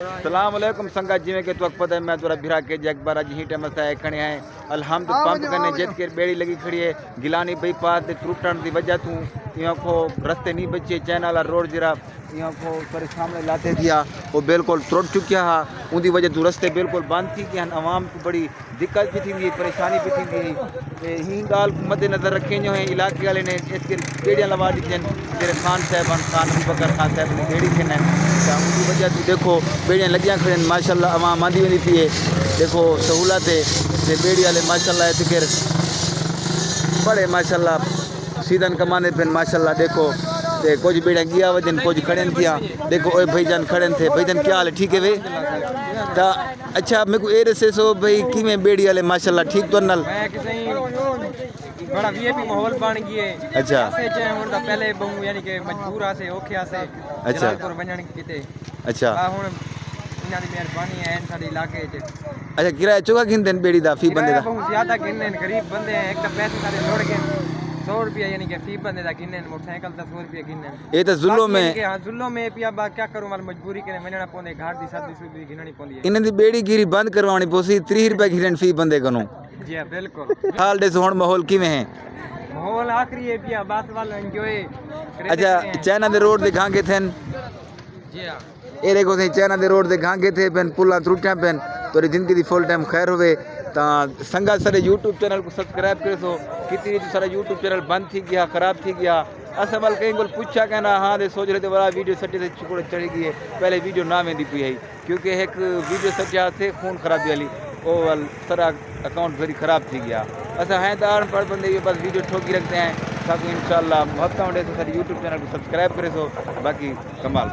सलाम अलैकुम संगा जिमें के तुक पता है मैं तुरा भिरा के जगबार अज ही टाइम से खड़े हैं अलहमद पंप करने जित के बेड़ी लगी खड़ी है गिलानी बाईपास ते टूटण की वजह तू यहाँ को रस्ते नहीं बचे चैन वाला रोड जरा यहाँ को पर सामने लाते दिया वो बिल्कुल टुट चुकिया है उनकी वजह तू रस्ते बिल्कुल बंद थी गए आवाम को बड़ी दिक्कत भी थी परेशानी भी थी ही गाल मद्देनज़र रखे जो है इलाके वाले ने इसके बेड़ियाँ लगा दी तेरे खान साहब खान बकर खान साहब ने बेड़ी थे उनकी वजह तू देखो बेड़ियाँ लगियाँ खड़े माशाल्लाह आवाम आंदी वेंदी थी देखो सहूलत है बेड़ी वाले माशाल्लाह फिक्र बड़े माशाल्लाह सीधन कमाने पे माशाल्लाह देखो ते कुछ बेड़ियाँ गिया वजन कुछ खड़े थिया देखो ओए भाईजान खड़े थे भाईजान क्या हाल है ठीक है वे ता अच्छा मेरे को ए दसे सो भाई किवें बेड़ी वाले माशाल्लाह ठीक तो नल बड़ा वीआईपी माहौल बन गए अच्छा ऐसे चाहे हुन दा पहले बहु यानी कि मजबूर आसे औखे आसे अच्छा पर वणन किते अच्छा हुन इना दी मेहरबानी है साडे इलाके च अच्छा किराया चुका गिनते बेड़ी दा फी बंदे दा बहुत ज्यादा गिनने गरीब बंदे हैं एक तो पैसे सारे लोड़ गए 100 रुपया यानी कि फी बंदे दा गिनने मोटरसाइकिल दा 100 रुपया गिनने ये तो जुल्लो में हां जुल्लो में पिया बा क्या करूं माल मजबूरी करे वणना पोंदे घाट दी शादी सुदी गिननी पोंदी है इन्हें दी बेड़ी गिरी बंद करवानी पोसी 30 रुपए गिरन फी बंदे कनो जी हां बिल्कुल हाल दे हुन माहौल किवें है माहौल आखरी है पिया बात वाला एंजॉय अच्छा चाइना दे रोड दे घांगे थेन जी हां ए देखो सही चाइना दे रोड दे घांगे थे पेन पुला त्रुटिया पेन तोरी जिंदगी दी फुल टाइम खैर होवे ता संगा सारे यूट्यूब चैनल को सब्सक्राइब करे सो कितनी सारा यूट्यूब चैनल बंद थी गया खराब थी गया असा वाल कहीं को पूछा कहना हाँ दे सोच रहे थे बड़ा वीडियो सटे से चुकड़ चढ़ी गई है पहले वीडियो ना वेंदी पी है क्योंकि एक वीडियो सटिया से खून खराबी वाली वो वाल सारा अकाउंट वेरी खराब थी गया असा हैं तो अनपढ़ बंदे ये बस वीडियो ठोकी रखते हैं ताकि इंशाल्लाह हफ्ता होने से सारे यूट्यूब चैनल को सब्सक्राइब करे सो बाकी कमाल